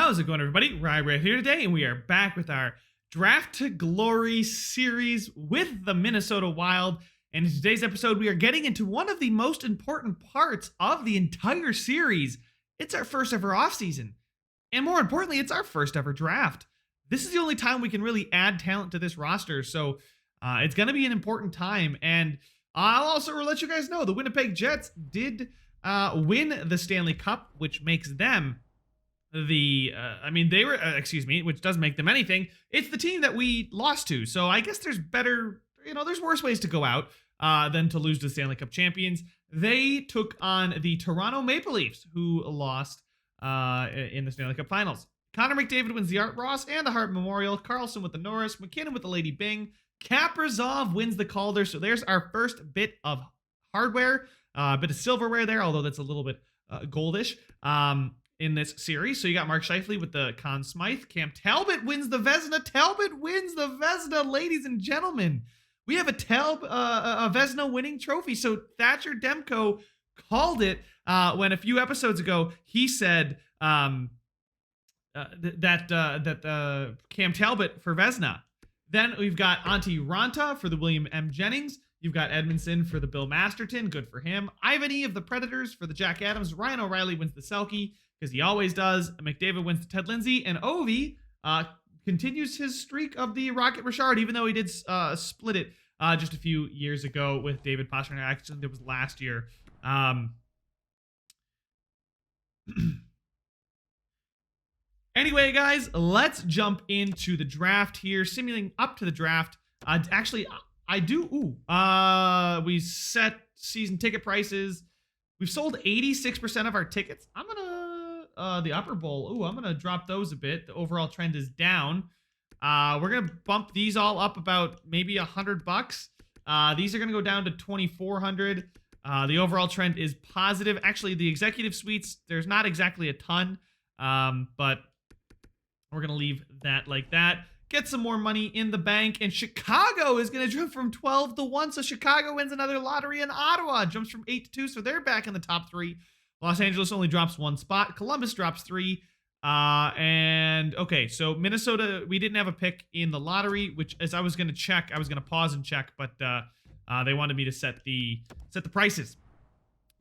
How's it going, everybody? Right here today, and we are back with our Draft to Glory series with the Minnesota Wild. And in today's episode, we are getting into one of the most important parts of the entire series. It's our first ever offseason. And more importantly, it's our first ever draft. This is the only time we can really add talent to this roster, so it's going to be an important time. And I'll also let you guys know the Winnipeg Jets did win the Stanley Cup, which makes them which does make them anything. It's the team that we lost to. So I guess there's there's worse ways to go out than to lose to the Stanley Cup champions. They took on the Toronto Maple Leafs, who lost in the Stanley Cup Finals. Connor McDavid wins the Art Ross and the Hart Memorial. Carlson with the Norris. McKinnon with the Lady Byng. Kaprizov wins the Calder. So there's our first bit of hardware, a bit of silverware there, although that's a little bit goldish. In this series. So you got Mark Scheifele with the Conn Smythe. Cam Talbot wins the Vezina. Talbot wins the Vezina, ladies and gentlemen. We have a Vezina winning trophy. So Thatcher Demko called it when a few episodes ago he said that Cam Talbot for Vezina. Then we've got Antti Ranta for the William M. Jennings. You've got Edmondson for the Bill Masterton. Good for him. Ivan E. of the Predators for the Jack Adams. Ryan O'Reilly wins the Selke, because he always does. McDavid wins the Ted Lindsay. And Ovi continues his streak of the Rocket Richard, even though he did split it just a few years ago with David Pastrnak. Actually, it was last year. Anyway, guys, let's jump into the draft here. Simulating up to the draft. We set season ticket prices. We've sold 86% of our tickets. The upper bowl. I'm gonna drop those a bit. The overall trend is down. We're gonna bump these all up about maybe $100. These are gonna go down to 2,400. The overall trend is positive. Actually, the executive suites, there's not exactly a ton, but we're gonna leave that like that. Get some more money in the bank, and Chicago is going to jump from 12 to 1, so Chicago wins another lottery, and Ottawa jumps from 8 to 2, so they're back in the top 3. Los Angeles only drops 1 spot. Columbus drops 3. So Minnesota, we didn't have a pick in the lottery, which as I was going to check, I was going to pause and check, but they wanted me to set the prices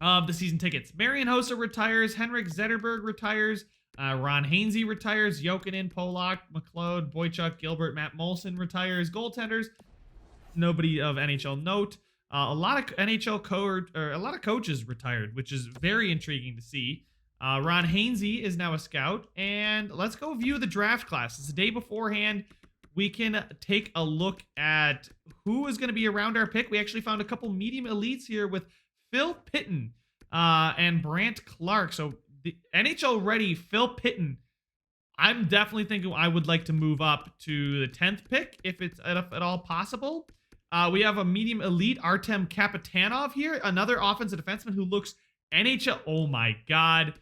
of the season tickets. Marian Hossa retires. Henrik Zetterberg retires. Ron Hainsey retires. Jokinen, Polak, McLeod, Boychuk, Gilbert, Matt Molson retires. Goaltenders, nobody of NHL note. A lot of coaches retired, which is very intriguing to see. Ron Hainsey is now a scout, and let's go view the draft class. It's the day beforehand. We can take a look at who is going to be around our pick. We actually found a couple medium elites here with Phil Pitton and Brant Clark. So the NHL ready Phil Pitton, I'm definitely thinking I would like to move up to the 10th pick if it's at all possible. We have a medium elite Artem Kapitanov here, another offensive defenseman who looks NHL. Oh my God,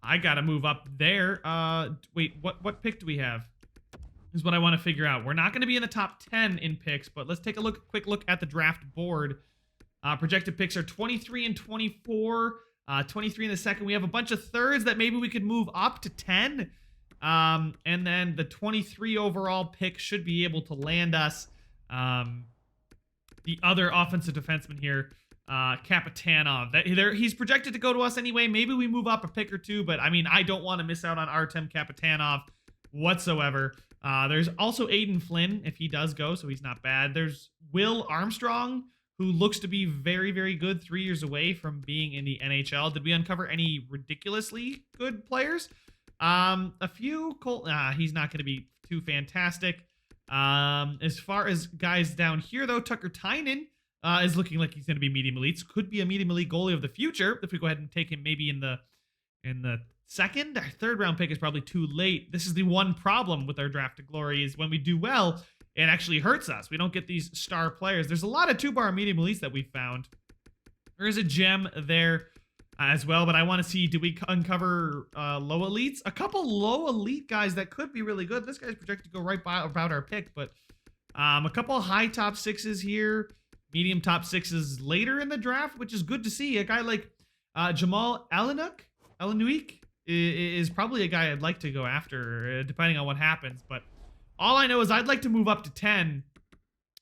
I gotta move up there. Wait, what pick do we have? Is what I want to figure out. We're not going to be in the top 10 in picks, but let's take a quick look at the draft board. Projected picks are 23 and 24. 23 in the second. We have a bunch of thirds that maybe we could move up to 10. And then the 23 overall pick should be able to land us the other offensive defenseman here, Kapitanov. He's projected to go to us anyway. Maybe we move up a pick or two, but I mean, I don't want to miss out on Artem Kapitanov whatsoever. There's also Aiden Flynn if he does go, so he's not bad. There's Will Armstrong, who looks to be very, very good, 3 years away from being in the NHL. Did we uncover any ridiculously good players? A few. He's not going to be too fantastic. As far as guys down here, though, Tucker Tynan is looking like he's going to be medium elites. Could be a medium elite goalie of the future if we go ahead and take him maybe in the second. Our third round pick is probably too late. This is the one problem with our draft to glory is when we do well, it actually hurts us. We don't get these star players. There's a lot of 2-bar medium elites that we found. There is a gem there as well, but I want to see, do we uncover low elites? A couple low elite guys that could be really good. This guy's projected to go right by about our pick, but a couple high top sixes here, medium top sixes later in the draft, which is good to see. A guy like Jamal Alenuik is probably a guy I'd like to go after, depending on what happens. But all I know is I'd like to move up to 10.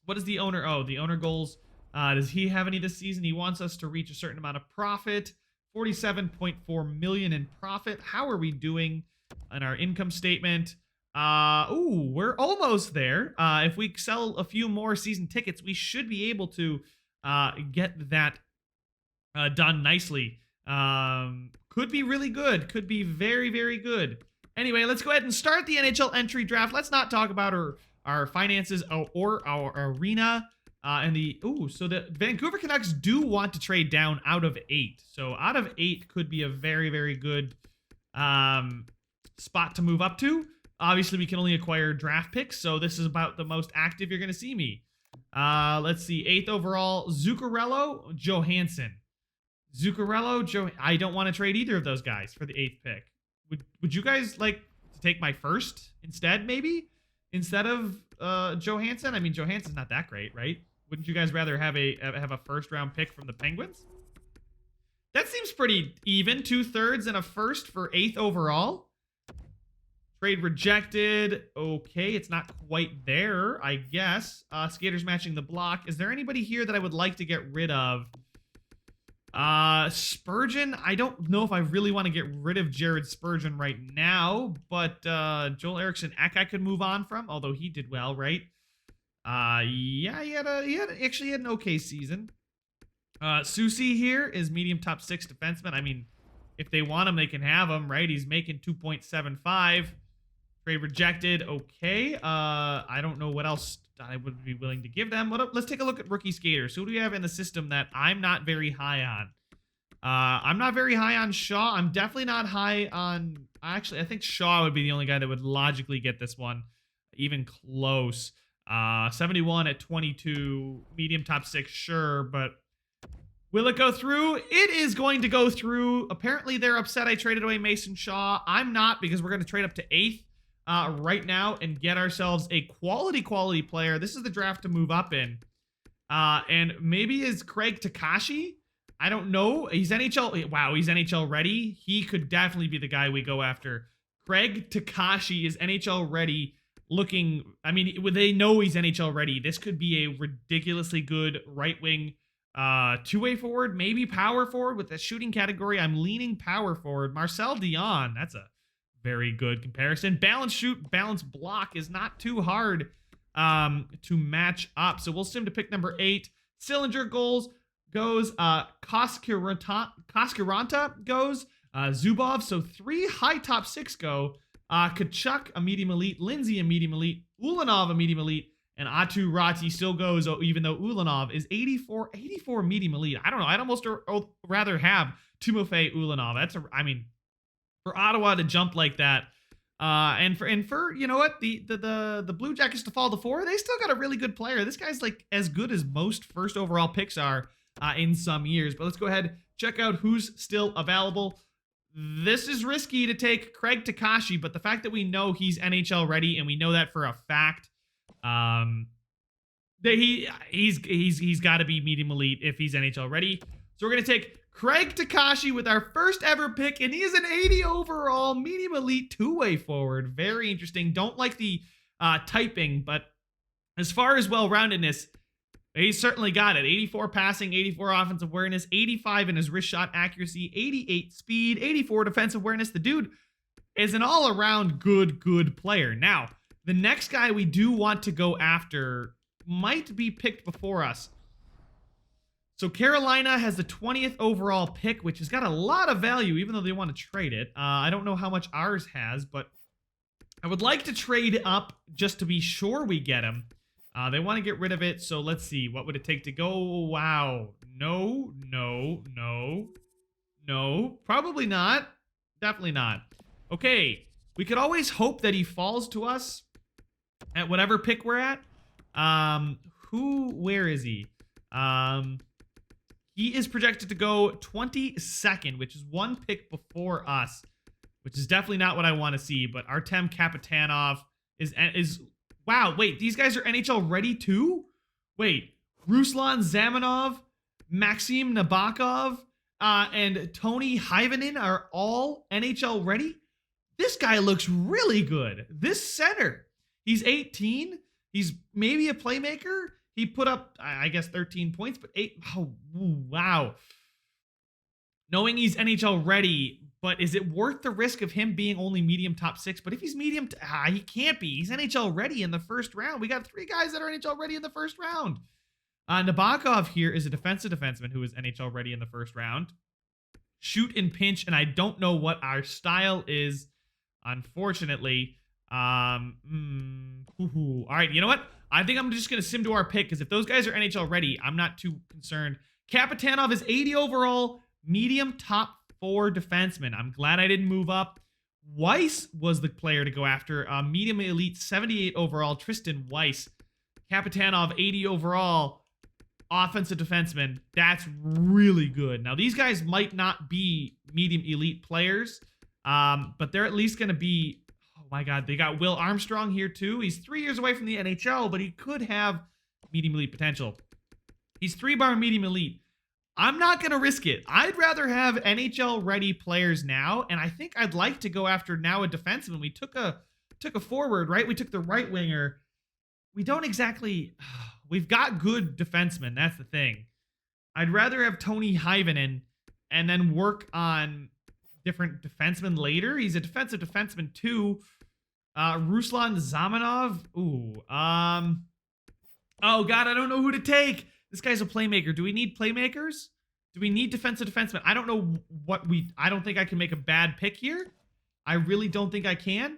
What is the owner? Oh, the owner goals. Does he have any this season? He wants us to reach a certain amount of profit. 47.4 million in profit. How are we doing on our income statement? Ooh, we're almost there. If we sell a few more season tickets, we should be able to get that done nicely. Could be really good. Could be very, very good. Anyway, let's go ahead and start the NHL entry draft. Let's not talk about our finances or our arena. So the Vancouver Canucks do want to trade down out of 8. So out of 8 could be a very, very good spot to move up to. Obviously, we can only acquire draft picks, so this is about the most active you're going to see me. Let's see, 8th overall, Zuccarello, Johansson. I don't want to trade either of those guys for the 8th pick. Would you guys like to take my first instead, maybe? Instead of Johansson? I mean, Johansson's not that great, right? Wouldn't you guys rather have a first-round pick from the Penguins? That seems pretty even. 2/3 and a first for 8th overall. Trade rejected. Okay, it's not quite there, I guess. Skaters matching the block. Is there anybody here that I would like to get rid of? Spurgeon. I don't know if I really want to get rid of Jared Spurgeon right now, but Joel Eriksson Ek I could move on from, although he did well, right? Yeah, he actually had an okay season. Susi here is medium top 6 defenseman. I mean, if they want him, they can have him, right? He's making 2.75. Trade rejected. Okay. I don't know what else I would be willing to give them. Let's take a look at rookie skaters. Who do we have in the system that I'm not very high on? I'm not very high on Shaw. I'm definitely not high on... Actually, I think Shaw would be the only guy that would logically get this one even close. 71 at 22. Medium top 6, sure, but... Will it go through? It is going to go through. Apparently, they're upset I traded away Mason Shaw. I'm not, because we're going to trade up to 8th right now and get ourselves a quality player. This is the draft to move up in. And maybe is Craig Takashi? I don't know. He's NHL. Wow, he's NHL ready. He could definitely be the guy we go after. Craig Takashi is NHL ready. Looking, I mean, they know he's NHL ready. This could be a ridiculously good right wing two-way forward, maybe power forward with the shooting category. I'm leaning power forward. Marcel Dion, that's a very good comparison. Balance shoot, balance block is not too hard to match up. So we'll send him to pick number 8. Sillinger goes Koskiranta goes Zubov. So 3 high top 6 go. Kachuk, a medium elite. Lindsay, a medium elite. Ulanov, a medium elite. And Atu Rati still goes, even though Ulanov is 84 medium elite. I don't know. I'd almost rather have Timofey Ulanov. I mean, for Ottawa to jump like that, and for you know what, the Blue Jackets to fall to 4, they still got a really good player. This guy's like as good as most first overall picks are in some years. But let's go ahead, check out who's still available. This is risky to take Craig Takashi, but the fact that we know he's NHL ready and we know that for a fact. He's got to be medium elite if he's NHL ready. So we're gonna take Craig Takashi with our first ever pick, and he is an 80 overall medium elite two-way forward. Very interesting. Don't like the typing, but as far as well-roundedness, he's certainly got it. 84 passing, 84 offensive awareness, 85 in his wrist shot accuracy, 88 speed, 84 defensive awareness. The dude is an all-around good player. Now, the next guy we do want to go after might be picked before us. So Carolina has the 20th overall pick, which has got a lot of value, even though they want to trade it. I don't know how much ours has, but I would like to trade up just to be sure we get him. They want to get rid of it, so let's see. What would it take to go? Wow. No. Probably not. Definitely not. Okay. We could always hope that he falls to us at whatever pick we're at. Where is he? He is projected to go 22nd, which is one pick before us, which is definitely not what I want to see. But Artem Kapitanov is wow. Wait, these guys are NHL ready too? Wait, Ruslan Zamanov, Maxim Nabokov, and Tony Hyvanen are all NHL ready. This guy looks really good. This center, he's 18. He's maybe a playmaker. He put up, I guess, 13 points, but 8. Oh, wow. Knowing he's NHL ready, but is it worth the risk of him being only medium top 6? But if he's medium, he can't be. He's NHL ready in the first round. We got 3 guys that are NHL ready in the first round. Nabokov here is a defensive defenseman who is NHL ready in the first round. Shoot and pinch, and I don't know what our style is, unfortunately. All right, you know what? I think I'm just going to sim to our pick, because if those guys are NHL ready, I'm not too concerned. Kapitanov is 80 overall, medium top 4 defenseman. I'm glad I didn't move up. Weiss was the player to go after. Medium elite, 78 overall, Tristan Weiss. Kapitanov, 80 overall, offensive defenseman. That's really good. Now, these guys might not be medium elite players, but they're at least going to be... Oh, my God. They got Will Armstrong here, too. He's 3 years away from the NHL, but he could have medium elite potential. He's 3-bar medium elite. I'm not going to risk it. I'd rather have NHL-ready players now, and I think I'd like to go after now a defenseman. We took a forward, right? We took the right winger. We don't exactly... We've got good defensemen. That's the thing. I'd rather have Tony Hyvanen and then work on different defensemen later. He's a defensive defenseman, too. Ruslan Zamanov. Ooh. Oh, God, I don't know who to take. This guy's a playmaker. Do we need playmakers? Do we need defensive defensemen? I don't know I don't think I can make a bad pick here. I really don't think I can.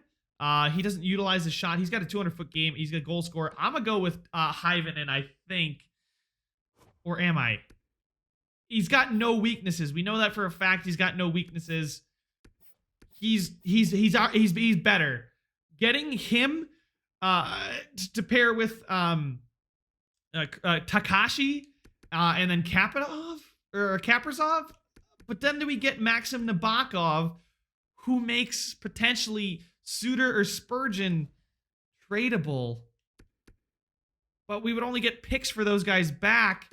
He doesn't utilize his shot. He's got a 200-foot game. He's a goal scorer. I'm going to go with Hyvanen, I think. Or am I? He's got no weaknesses. We know that for a fact. He's got no weaknesses. He's better. Getting him to pair with Takashi and then Kaprizov. But then do we get Maxim Nabokov, who makes potentially Suter or Spurgeon tradable? But we would only get picks for those guys back.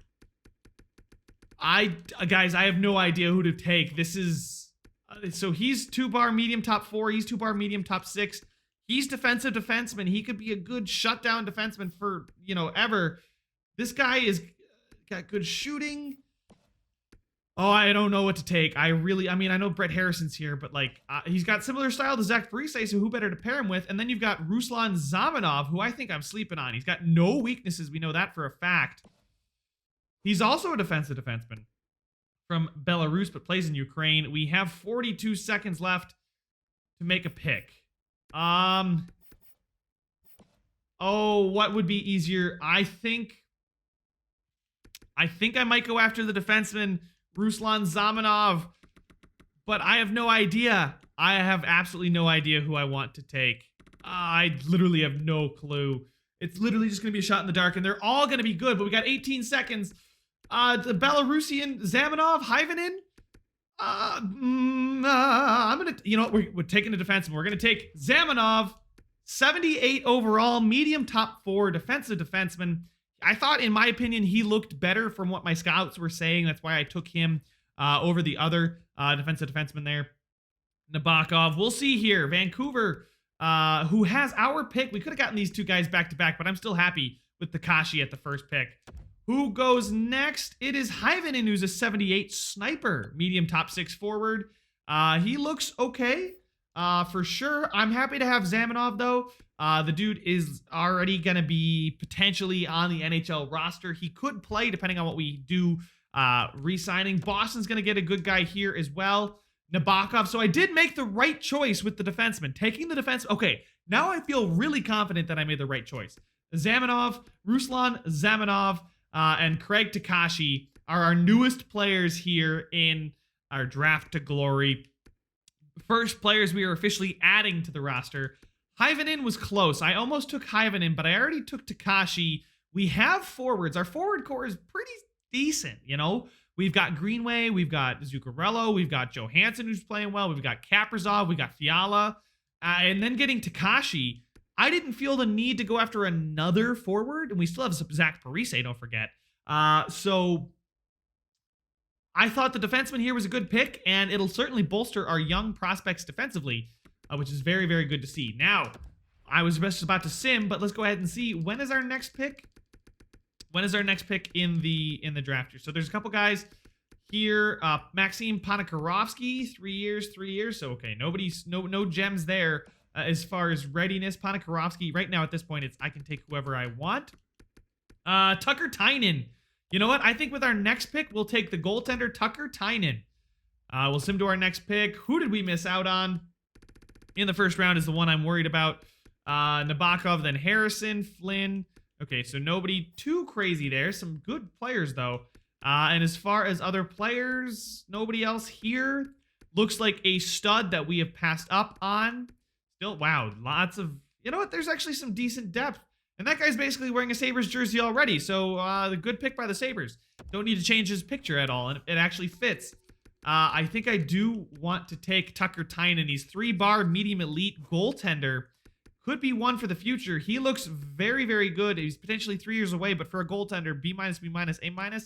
Guys, I have no idea who to take. This is... so he's 2-bar medium top 4. He's 2-bar medium top 6. He's defensive defenseman. He could be a good shutdown defenseman for, ever. This guy is got good shooting. Oh, I don't know what to take. I know Brett Harrison's here, but he's got similar style to Zach Parise, so who better to pair him with? And then you've got Ruslan Zamanov, who I think I'm sleeping on. He's got no weaknesses. We know that for a fact. He's also a defensive defenseman from Belarus, but plays in Ukraine. We have 42 seconds left to make a pick. Oh, what would be easier? I think I might go after the defenseman, Ruslan Zamanov, but I have no idea. I have absolutely no idea who I want to take. I literally have no clue. It's literally just going to be a shot in the dark, and they're all going to be good, but we got 18 seconds. The Belarusian Zamanov, Hyvanen. I'm going to, we're taking a defenseman. We're going to take Zamanov, 78 overall, medium top 4, defensive defenseman. I thought, in my opinion, he looked better from what my scouts were saying. That's why I took him over the other defensive defenseman there. Nabokov. We'll see here. Vancouver, who has our pick. We could have gotten these 2 guys back-to-back, but I'm still happy with Takashi at the first pick. Who goes next? It is Hyvanen, who's a 78 sniper, medium top 6 forward. He looks okay, for sure. I'm happy to have Zamanov, though. The dude is already going to be potentially on the NHL roster. He could play depending on what we do re-signing. Boston's going to get a good guy here as well. Nabokov. So I did make the right choice with the defenseman. Taking the defense. Okay, now I feel really confident that I made the right choice. Zamanov, Ruslan Zamanov, and Craig Takashi are our newest players here in our draft to glory. First players we are officially adding to the roster. Hyvanen was close. I almost took Hyvanen, but I already took Takashi. We have forwards. Our forward core is pretty decent, We've got Greenway, we've got Zuccarello, we've got Johansson, who's playing well, we've got Kaprizov, we got Fiala, and then getting Takashi. I didn't feel the need to go after another forward, and we still have Zach Parise, don't forget. So I thought the defenseman here was a good pick, and it'll certainly bolster our young prospects defensively, which is very, very good to see. Now, I was just about to sim, but let's go ahead and see, when is our next pick? When is our next pick in the draft here? So there's a couple guys here. Maxim Panikarovsky, 3 years. So okay, no gems there as far as readiness. Panikarovsky, right now at this point, I can take whoever I want. Tucker Tynan. You know what? I think with our next pick, we'll take the goaltender Tucker Tynan. We'll sim to our next pick. Who did we miss out on in the first round is the one I'm worried about. Nabokov, then Harrison, Flynn. Okay, so nobody too crazy there. Some good players, though. And as far as other players, nobody else here. Looks like a stud that we have passed up on. Still, wow, lots of... You know what? There's actually some decent depth. And that guy's basically wearing a Sabres jersey already. So, the good pick by the Sabres. Don't need to change his picture at all. And it actually fits. I think I do want to take Tucker Tynan. He's 3-bar medium elite goaltender. Could be one for the future. He looks very, very good. He's potentially 3 years away, but for a goaltender, B-, B-, A-,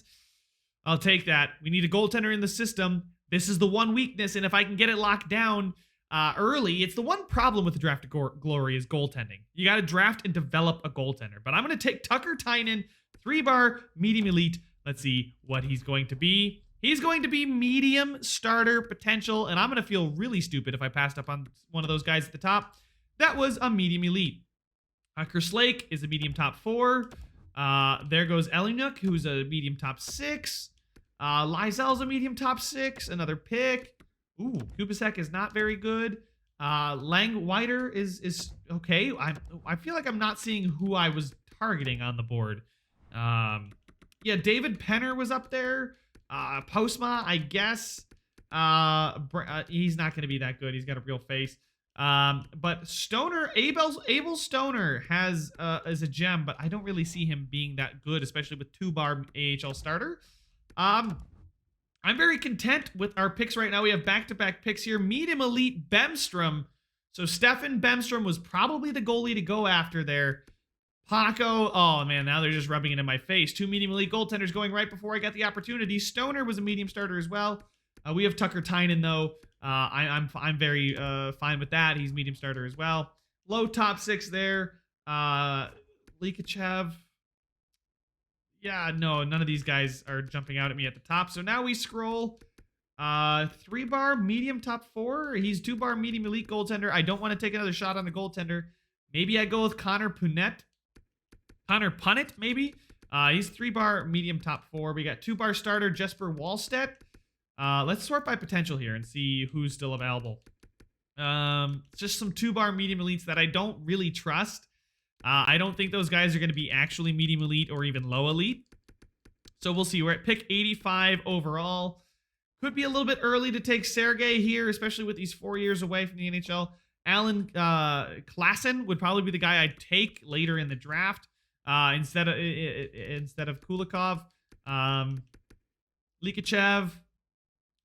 I'll take that. We need a goaltender in the system. This is the one weakness, and if I can get it locked down early, it's the one problem with the draft glory is goaltending. You got to draft and develop a goaltender. But I'm going to take Tucker Tynan, 3-bar medium elite. Let's see what he's going to be. He's going to be medium starter potential, and I'm going to feel really stupid if I passed up on one of those guys at the top. That was a medium elite. Kerslake is a medium top 4. There goes Elinuk, who's a medium top 6. Lysel's a medium top 6. Another pick. Ooh, Kubasek is not very good. Lang Whiter is okay. I feel like I'm not seeing who I was targeting on the board. Yeah, David Penner was up there. Postma, I guess. He's not going to be that good. He's got a real face. But Stoner, Abel Stoner is a gem, but I don't really see him being that good, especially with 2-bar AHL starter. I'm very content with our picks right now. We have back-to-back picks here. Medium elite Bemstrom. So Stefan Bemstrom was probably the goalie to go after there. Paco, oh man, now they're just rubbing it in my face. 2 medium elite goaltenders going right before I got the opportunity. Stoner was a medium starter as well. We have Tucker Tynan though. I'm very fine with that. He's medium starter as well. Low top 6 there. Likachev. Yeah, no, none of these guys are jumping out at me at the top. So now we scroll. 3-bar medium top 4. He's 2-bar medium elite goaltender. I don't want to take another shot on the goaltender. Maybe I go with Connor Punnett, maybe. He's 3-bar medium top 4. We got 2-bar starter Jesper Wallstedt. Let's sort by potential here and see who's still available. Just some 2-bar medium elites that I don't really trust. I don't think those guys are going to be actually medium elite or even low elite. So we'll see. We're at pick 85 overall. Could be a little bit early to take Sergei here, especially with these 4 years away from the NHL. Alan Klassen would probably be the guy I'd take later in the draft instead of Kulikov. Likachev,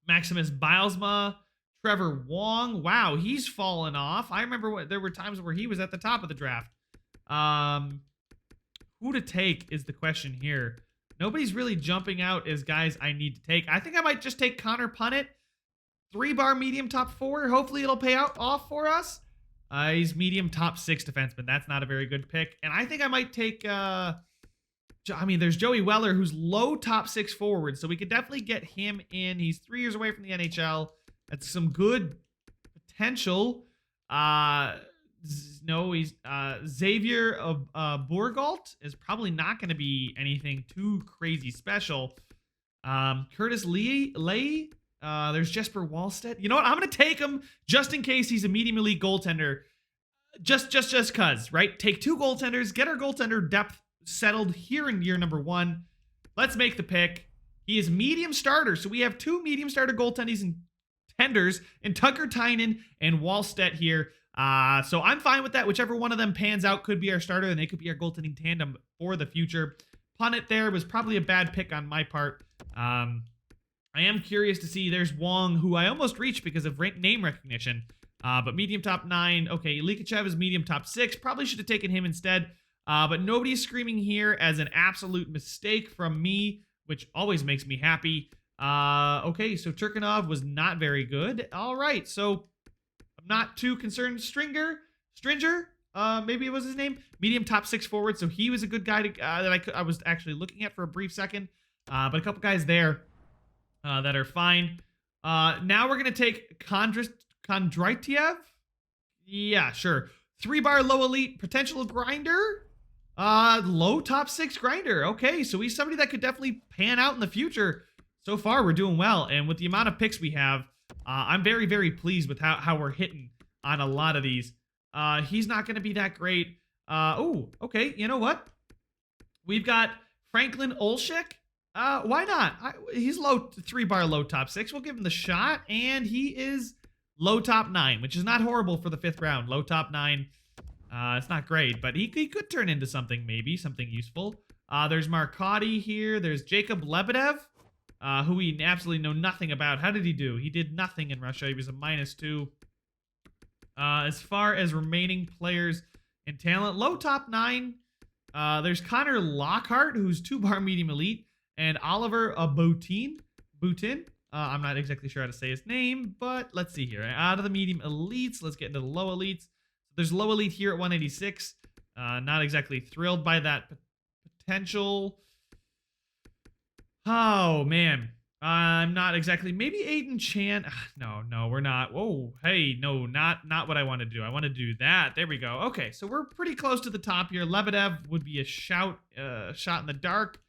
Maximus Bilesma, Trevor Wong. Wow, he's fallen off. I remember there were times where he was at the top of the draft. Who to take is the question here. Nobody's really jumping out as guys I need to take. I think I might just take Connor Punnett. 3-bar medium top 4. Hopefully it'll pay off for us. He's medium top 6 defenseman. That's not a very good pick. And I think I might take... there's Joey Weller, who's low top 6 forward. So we could definitely get him in. He's 3 years away from the NHL. That's some good potential. He's Xavier of Bourgault is probably not going to be anything too crazy special. Curtis Lay. There's Jesper Wallstedt. You know what? I'm going to take him just in case he's a medium elite goaltender. Just cuz, right? Take 2 goaltenders, get our goaltender depth settled here in year number 1. Let's make the pick. He is medium starter, so we have 2 medium starter goaltenders and tenders, and Tucker Tynan and Wallstedt here. So I'm fine with that. Whichever one of them pans out could be our starter, and they could be our goaltending tandem for the future. Punnett there was probably a bad pick on my part. I am curious to see. There's Wong, who I almost reached because of name recognition. But medium top 9. Okay, Likachev is medium top 6. Probably should have taken him instead. But nobody's screaming here as an absolute mistake from me, which always makes me happy. Okay, so Turkinov was not very good. All right, so I'm not too concerned. Stringer, maybe it was his name. Medium top 6 forward, so he was a good guy that I was actually looking at for a brief second. But a couple guys there that are fine. Now we're gonna take Kondratiev. Yeah, sure. 3-bar low elite potential grinder. Low top 6 grinder. Okay, so he's somebody that could definitely pan out in the future. So far, we're doing well, and with the amount of picks we have, I'm very, very pleased with how we're hitting on a lot of these. He's not going to be that great. Oh, okay. You know what? We've got Franklin Olszek. Why not? He's low 3-bar low top 6. We'll give him the shot, and he is low top 9, which is not horrible for the 5th round. Low top 9. It's not great, but he could turn into something, maybe something useful. There's Marcotti here. There's Jacob Lebedev, who we absolutely know nothing about. How did he do? He did nothing in Russia. He was a -2. As far as remaining players and talent, low top 9. There's Connor Lockhart, who's 2-bar medium elite, and Oliver Boutin. I'm not exactly sure how to say his name, but let's see here. Out of the medium elites, let's get into the low elites. There's low elite here at 186. Not exactly thrilled by that potential. Oh, man. I'm not exactly. Maybe Aiden Chan. No, we're not. Whoa, hey, no, not what I want to do. I want to do that. There we go. Okay, so we're pretty close to the top here. Lebedev would be a shot in the dark.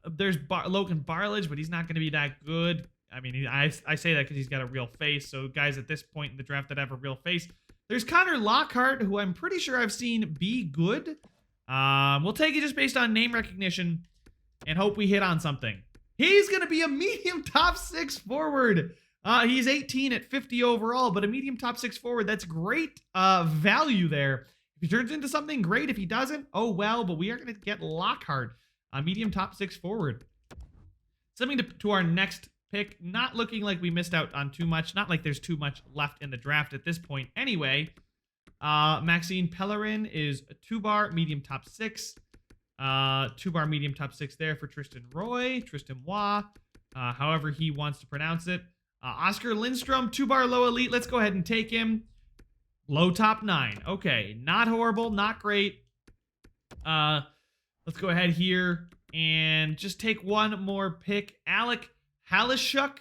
There's Logan Barlage, but he's not going to be that good. I mean, I say that because he's got a real face. So guys at this point in the draft that have a real face. There's Connor Lockhart, who I'm pretty sure I've seen be good. We'll take it just based on name recognition and hope we hit on something. He's going to be a medium top 6 forward. He's 18 at 50 overall, but a medium top 6 forward. That's great value there. If he turns into something, great. If he doesn't, oh well, but we are going to get Lockhart, a medium top 6 forward. Something to our next pick. Not looking like we missed out on too much. Not like there's too much left in the draft at this point anyway. Maxine Pellerin is a 2-bar medium top 6. 2-bar medium top 6 there for Tristan Roy. However he wants to pronounce it. Oscar Lindstrom, 2-bar low elite. Let's go ahead and take him. Low top 9. Okay, not horrible, not great. Let's go ahead here and just take one more pick. Alec Halishuk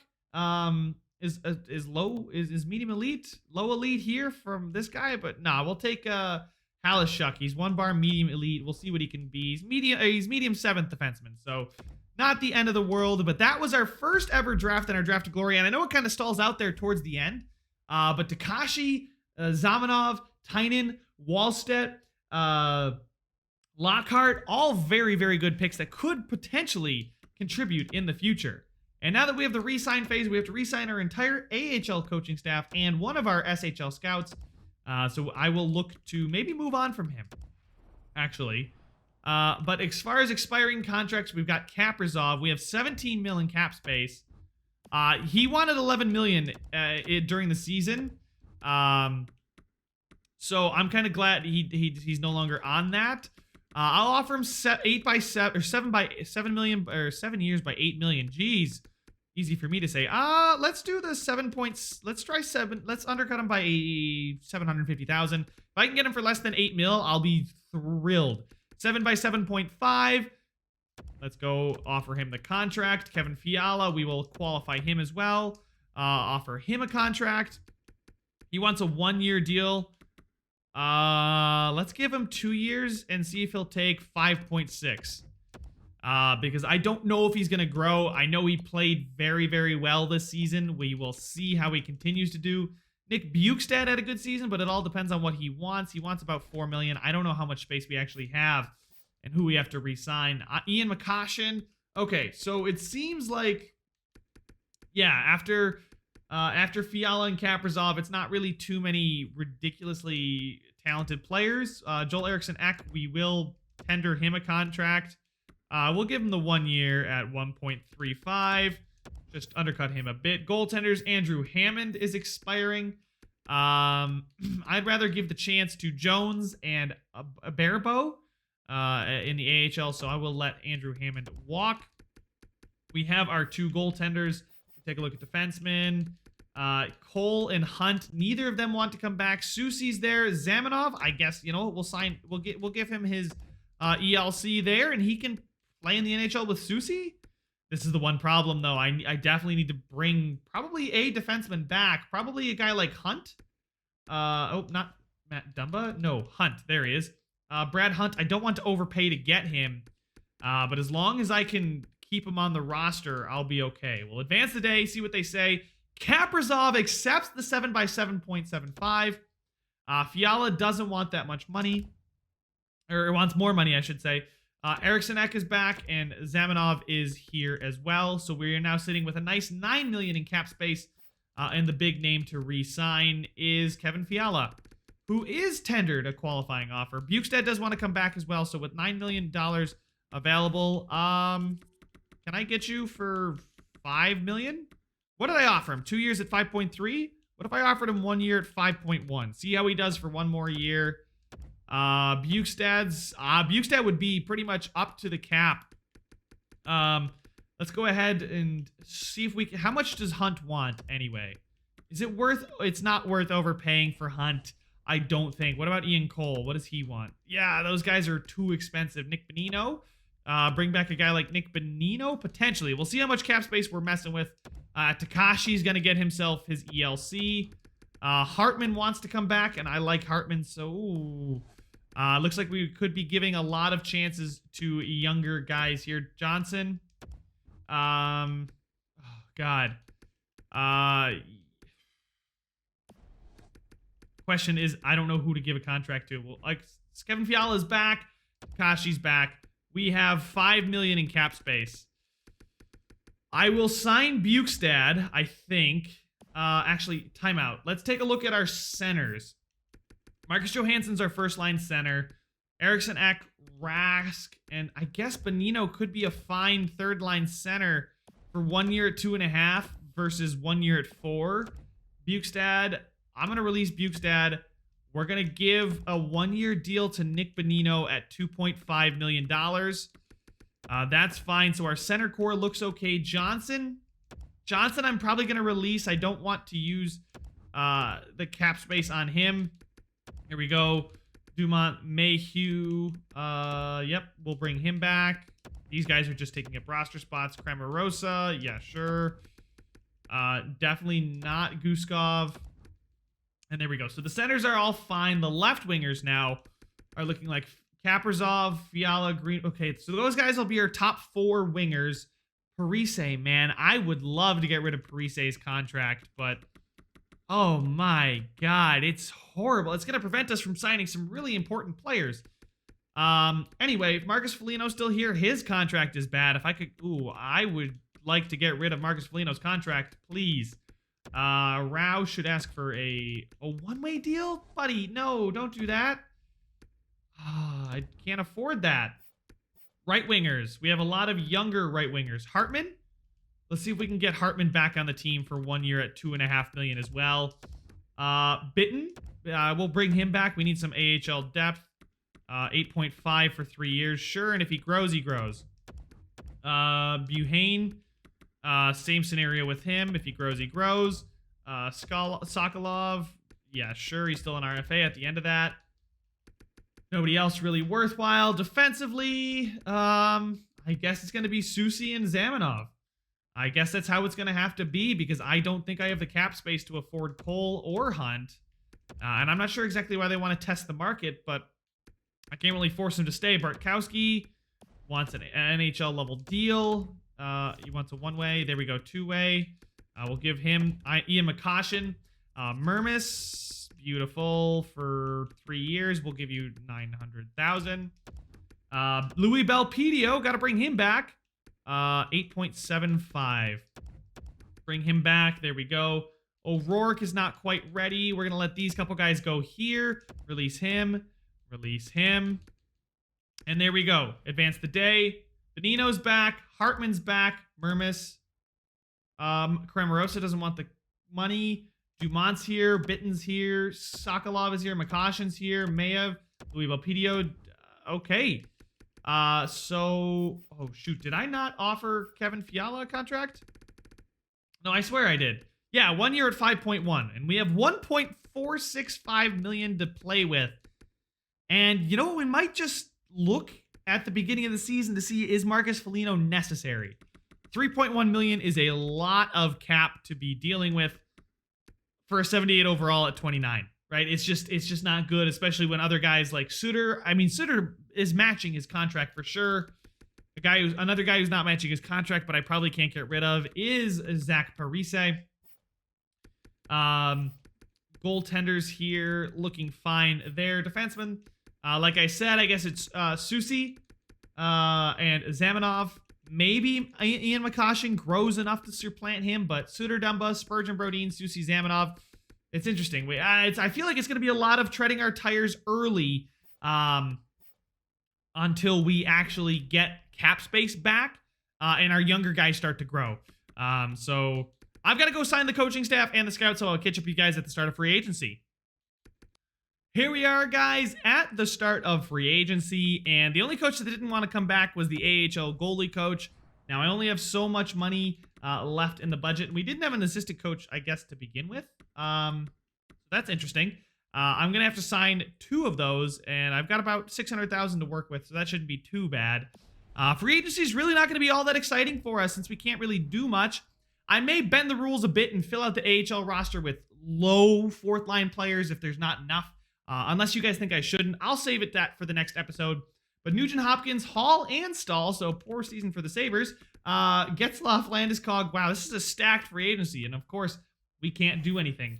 is medium elite, low elite here from this guy, but nah, we'll take Halishuk. He's 1-bar medium elite. We'll see what he can be. He's medium 7th defenseman, so not the end of the world. But that was our first ever draft in our draft of glory, and I know it kind of stalls out there towards the end. But Takashi, Zamanov, Tynan, Wallstedt, Lockhart, all very, very good picks that could potentially contribute in the future. And now that we have the re-sign phase, we have to re-sign our entire AHL coaching staff and one of our SHL scouts. So I will look to maybe move on from him, actually. But as far as expiring contracts, we've got Kaprizov. We have 17 million cap space. He wanted 11 million during the season. So I'm kind of glad he's no longer on that. I'll offer him 7 years by 8 million. Jeez, easy for me to say. Let's do the 7 points. Let's try 7. Let's undercut him by 750,000. If I can get him for less than 8 mil, I'll be thrilled. 7 by 7.5. Let's go offer him the contract. Kevin Fiala, we will qualify him as well. Offer him a contract. He wants a 1-year deal. Let's give him 2 years and see if he'll take 5.6. Because I don't know if he's going to grow. I know he played very, very well this season. We will see how he continues to do. Nick Bukestad had a good season, but it all depends on what he wants. He wants about 4 million. I don't know how much space we actually have and who we have to re-sign. Ian McCoshen. Okay, so it seems like, yeah, after Fiala and Kaprizov, it's not really too many ridiculously talented players. Joel Eriksson Ek, we will tender him a contract. We'll give him the 1 year at 1.35. Just undercut him a bit. Goaltenders, Andrew Hammond is expiring. I'd rather give the chance to Jones and Barabo in the AHL, so I will let Andrew Hammond walk. We have our 2 goaltenders. Take a look at defensemen. Cole and Hunt, neither of them want to come back. Soucy's there. Zamenhof, I guess, we'll give him his ELC there, and he can play in the NHL with Soucy. This is the one problem, though. I definitely need to bring probably a defenseman back. Probably a guy like Hunt. Not Matt Dumba. No, Hunt. There he is. Brad Hunt. I don't want to overpay to get him. But as long as I can keep him on the roster, I'll be okay. We'll advance the day, see what they say. Kaprizov accepts the 7x7.75. Fiala doesn't want that much money. Or wants more money, I should say. Eriksson Ek is back, and Zamenhof is here as well. So we are now sitting with a nice $9 million in cap space. And the big name to re-sign is Kevin Fiala, who is tendered a qualifying offer. Bukestad does want to come back as well. So with $9 million available, can I get you for $5 million? What did I offer him? 2 years at 5.3? What if I offered him 1 year at 5.1? See how he does for one more year. Bukestad would be pretty much up to the cap. Let's go ahead and see if we can. How much does Hunt want anyway? Is it worth? It's not worth overpaying for Hunt, I don't think. What about Ian Cole? What does he want? Yeah, those guys are too expensive. Nick Bonino. Bring back a guy like Nick Bonino potentially. We'll see how much cap space we're messing with. Takashi's gonna get himself his ELC. Hartman wants to come back, and I like Hartman, so looks like we could be giving a lot of chances to younger guys here. Johnson. Oh, God. Question is, I don't know who to give a contract to. Well, like, Kevin Fiala's back. Takashi's back. We have $5 million in cap space. I will sign Bukestad, I think. Actually, timeout. Let's take a look at our centers. Marcus Johansson's our first line center. Eriksson Ek, Rask, and I guess Bonino could be a fine third line center for 1 year at 2.5 versus 1 year at 4. Bukestad, I'm going to release Bukestad. We're going to give a 1 year deal to Nick Bonino at $2.5 million. That's fine. So our center core looks okay. Johnson, I'm probably going to release. I don't want to use the cap space on him. Here we go. Dumont, Mayhew. Yep, we'll bring him back. These guys are just taking up roster spots. Cramarosa, yeah, sure. Definitely not Guskov. And there we go. So the centers are all fine. The left wingers now are looking like Kaprizov, Fiala, Green. Okay, so those guys will be our top 4 wingers. Parise, man, I would love to get rid of Parise's contract, but oh my God, it's horrible. It's going to prevent us from signing some really important players. Anyway, if Marcus Foligno's still here, his contract is bad. If I could, I would like to get rid of Marcus Foligno's contract, please. Rao should ask for a one-way deal? Buddy, no, don't do that. I can't afford that. Right wingers. We have a lot of younger right wingers. Hartman? Let's see if we can get Hartman back on the team for 1 year at $2.5 million as well. Bitten? We'll bring him back. We need some AHL depth. 8.5 for 3 years. Sure, and if he grows, he grows. Buhane? Same scenario with him. If he grows, he grows. Sokolov? Yeah, sure, he's still an RFA at the end of that. Nobody else really worthwhile. Defensively, I guess it's going to be Soucy and Zamenhof. I guess that's how it's going to have to be because I don't think I have the cap space to afford Cole or Hunt. And I'm not sure exactly why they want to test the market, but I can't really force him to stay. Bartkowski wants an NHL level deal. He wants a one-way. There we go, two-way. We'll give him Ian McCoshen. Mermis, beautiful, for 3 years. We'll give you $900,000. Louis Belpedio, got to bring him back. 8.75. Bring him back. There we go. O'Rourke is not quite ready. We're going to let these couple guys go here. Release him. Release him. And there we go. Advance the day. Bonino's back. Hartman's back. Mermis. Cramarosa doesn't want the money. Dumont's here. Bitten's here. Sokolov is here. McCoshen's here. Mayev. Louis Belpedio. Okay. Oh shoot, did I not offer Kevin Fiala a contract? No, I swear I did. Yeah, 1 year at 5.1, and we have 1.465 million to play with. And you know, we might just look at the beginning of the season to see, is Marcus Foligno necessary? 3.1 million is a lot of cap to be dealing with for a 78 overall at 29, right? It's just not good, especially when other guys like Suter. I mean, Suter is matching his contract for sure. Another guy who's not matching his contract, but I probably can't get rid of, is Zach Parise. Goaltenders here looking fine there. Defensemen, like I said, I guess it's Susi and Zamanov. Maybe Ian McCoshin grows enough to supplant him, but Suter, Dumba, Spurgeon, Brodin, Susi, Zamanov. It's interesting. I feel like it's going to be a lot of treading our tires early until we actually get cap space back and our younger guys start to grow. So I've got to go sign the coaching staff and the scouts, so I'll catch up with you guys at the start of free agency. Here we are, guys, at the start of free agency, and the only coach that didn't want to come back was the AHL goalie coach. Now, I only have so much money left in the budget, and we didn't have an assistant coach, I guess, to begin with. That's interesting. I'm going to have to sign 2 of those, and I've got about $600,000 to work with, so that shouldn't be too bad. Free agency is really not going to be all that exciting for us since we can't really do much. I may bend the rules a bit and fill out the AHL roster with low fourth-line players if there's not enough. Unless you guys think I shouldn't, I'll save that for the next episode. But Nugent Hopkins, Hall, and Stahl, so poor season for the Sabres. Getzlaf, Landeskog, wow, this is a stacked free agency. And of course, we can't do anything.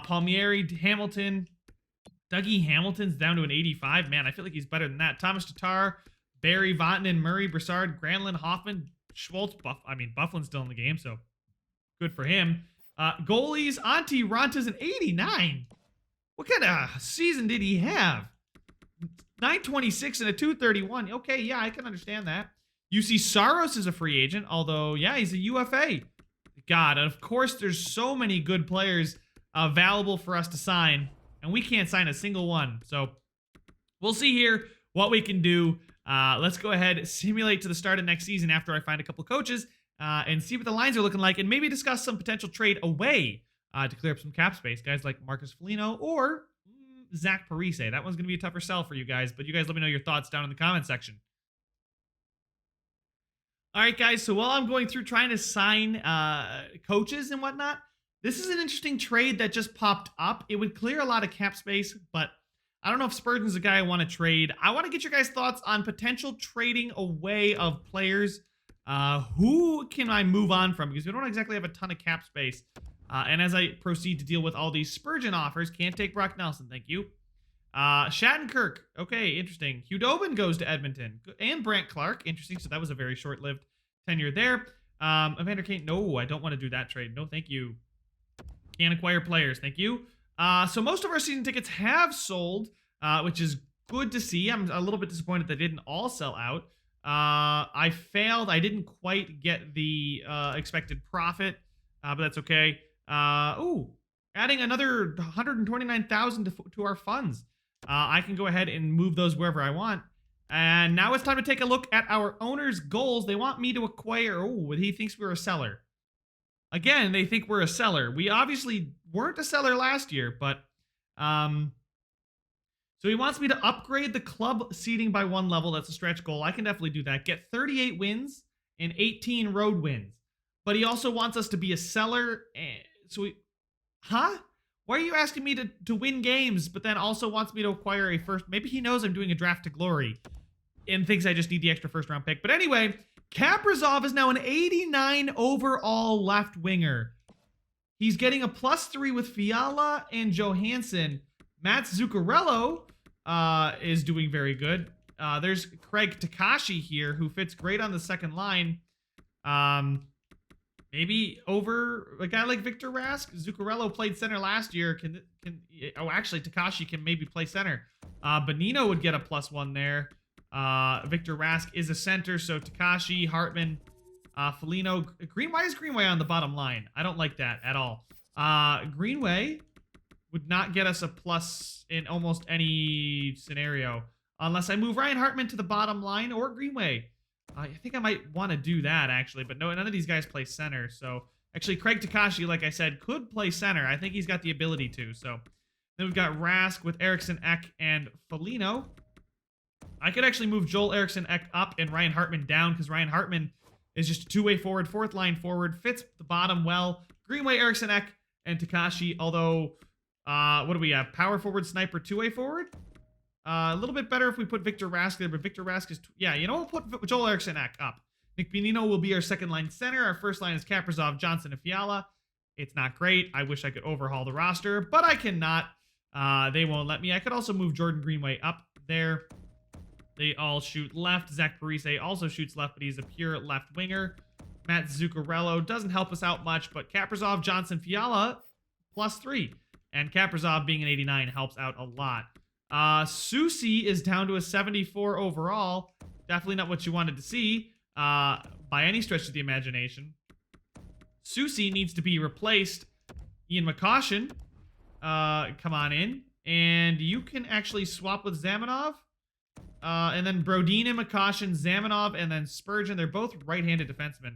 Palmieri, Hamilton, Dougie Hamilton's down to an 85. Man, I feel like he's better than that. Thomas Tatar, Barry, Vatanen, Murray, Broussard, Granlund, Hoffman, Schwartz, Bufflin's still in the game, so good for him. Goalies, Antti Ranta's an 89. What kind of season did he have? 926 and a 231. Okay, yeah, I can understand that. UC Saros is a free agent, although, yeah, he's a UFA. God, of course, there's so many good players available for us to sign, and we can't sign a single one. So we'll see here what we can do. Let's go ahead, simulate to the start of next season after I find a couple coaches and see what the lines are looking like, and maybe discuss some potential trade away to clear up some cap space. Guys like Marcus Foligno or Zach Parise. That one's going to be a tougher sell for you guys, but you guys let me know your thoughts down in the comment section. All right, guys, so while I'm going through trying to sign coaches and whatnot, this is an interesting trade that just popped up. It would clear a lot of cap space, but I don't know if Spurgeon's a guy I want to trade. I want to get your guys' thoughts on potential trading away of players. Who can I move on from? Because we don't exactly have a ton of cap space. And as I proceed to deal with all these Spurgeon offers, can't take Brock Nelson, thank you. Shattenkirk, okay, interesting. Hudobin goes to Edmonton. And Brant Clark, interesting. So that was a very short-lived tenure there. Evander Kane, no, I don't want to do that trade. No, thank you. Can't acquire players, thank you. So most of our season tickets have sold, which is good to see. I'm a little bit disappointed they didn't all sell out. I failed. I didn't quite get the expected profit, but that's okay. Adding another 129,000 to our funds. I can go ahead and move those wherever I want. And now it's time to take a look at our owner's goals. They want me to acquire. Oh, he thinks we're a seller. Again, they think we're a seller. We obviously weren't a seller last year, but so he wants me to upgrade the club seating by 1 level. That's a stretch goal. I can definitely do that. Get 38 wins and 18 road wins. But he also wants us to be a seller. Why are you asking me to win games, but then also wants me to acquire a first? Maybe he knows I'm doing a draft to glory and thinks I just need the extra first-round pick. But anyway, Kaprizov is now an 89 overall left winger. He's getting a +3 with Fiala and Johansson. Matt Zuccarello is doing very good. There's Craig Takashi here, who fits great on the second line. Maybe over a guy like Victor Rask. Zuccarello played center last year. Actually, Takashi can maybe play center. Bonino would get a +1 there. Victor Rask is a center, so Takashi, Hartman, Foligno. Why is Greenway on the bottom line? I don't like that at all. Greenway would not get us a plus in almost any scenario. unless I move Ryan Hartman to the bottom line or Greenway. I think I might want to do that, actually, but no, none of these guys play center. So actually, Craig Takashi, like I said, could play center. I think he's got the ability to. So then we've got Rask with Eriksson Ek and Foligno. I could actually move Joel Eriksson Ek up and Ryan Hartman down because Ryan Hartman is just a two-way forward, fourth line forward, fits the bottom well. Greenway, Eriksson Ek, and Takashi, although, what do we have? Power forward, sniper, two-way forward? A little bit better if we put Victor Rask there, but Victor Rask is, yeah, you know, we'll put Joel Eriksson Ek up. Nick Bonino will be our second line center. Our first line is Kaprizov, Johnson, and Fiala. It's not great. I wish I could overhaul the roster, but I cannot. They won't let me. I could also move Jordan Greenway up there. They all shoot left. Zach Parise also shoots left, but he's a pure left winger. Matt Zuccarello doesn't help us out much, but Kaprizov, Johnson, Fiala, +3. And Kaprizov being an 89 helps out a lot. Susi is down to a 74 overall. Definitely not what you wanted to see by any stretch of the imagination. Susi needs to be replaced. Ian McCoshen, come on in. And you can actually swap with Zamanov. And then Brodin and McCoshen, Zamanov, and then Spurgeon. They're both right-handed defensemen.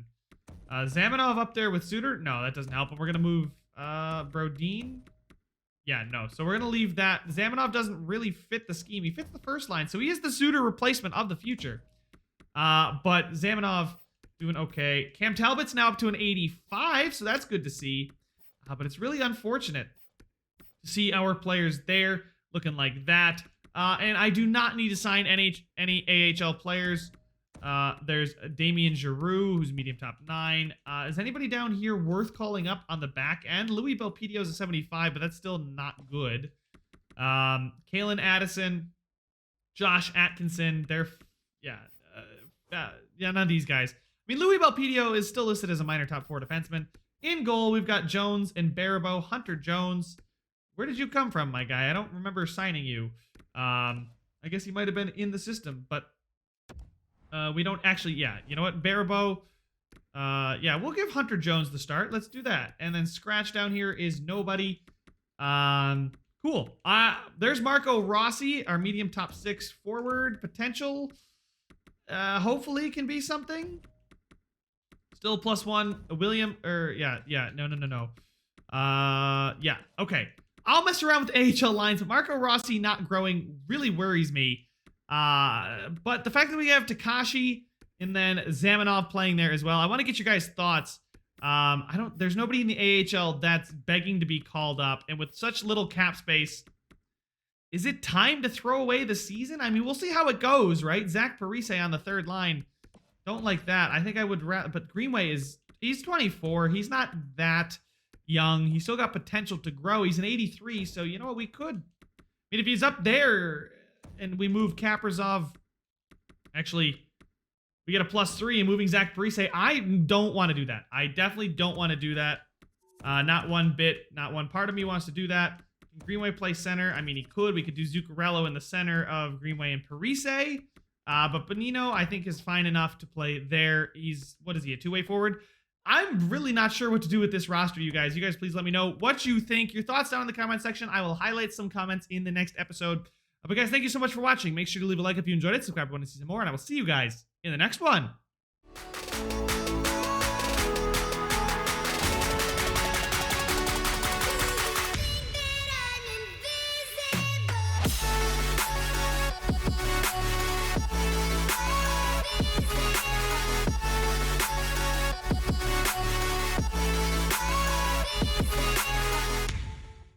Zamanov up there with Suter? No, that doesn't help him. We're going to move Brodin. Yeah, no. So we're going to leave that. Zamanov doesn't really fit the scheme. He fits the first line, so he is the Suter replacement of the future. But Zamanov doing okay. Cam Talbot's now up to an 85, so that's good to see. But it's really unfortunate to see our players there looking like that. And I do not need to sign any AHL players. There's Damien Giroux, who's medium top 9. Is anybody down here worth calling up on the back end? Louis Belpedio is a 75, but that's still not good. Kalen Addison, Josh Atkinson, they're, none of these guys. I mean, Louis Belpedio is still listed as a minor top 4 defenseman. In goal, we've got Jones and Baribeau. Hunter Jones. Where did you come from, my guy? I don't remember signing you. I guess he might have been in the system, but we don't actually, yeah, you know what, Baribeau, yeah, we'll give Hunter Jones the start. Let's do that. And then scratch down here is nobody. Cool. There's Marco Rossi, our medium top 6 forward potential. Hopefully can be something. Still +1. William, no. Yeah, okay. I'll mess around with AHL lines, but Marco Rossi not growing really worries me. But the fact that we have Takashi and then Zamanov playing there as well, I want to get you guys' thoughts. There's nobody in the AHL that's begging to be called up, and with such little cap space, is it time to throw away the season? I mean, we'll see how it goes, right? Zach Parise on the third line. Don't like that. I think I would rather, but Greenway he's 24. He's not that young. He's still got potential to grow. He's an 83, so you know what, we could. I mean, if he's up there and we move Kaprizov, actually, we get a +3 and moving Zach Parise. I don't want to do that. I definitely don't want to do that. Not one bit. Not one part of me wants to do that. Can Greenway play center? I mean, he could. We could do Zuccarello in the center of Greenway and Parise. But Bonino, I think, is fine enough to play there. What is he, a two-way forward? I'm really not sure what to do with this roster, you guys. You guys, please let me know what you think. Your thoughts down in the comment section. I will highlight some comments in the next episode. But guys, thank you so much for watching. Make sure to leave a like if you enjoyed it. Subscribe if you want to see some more. And I will see you guys in the next one.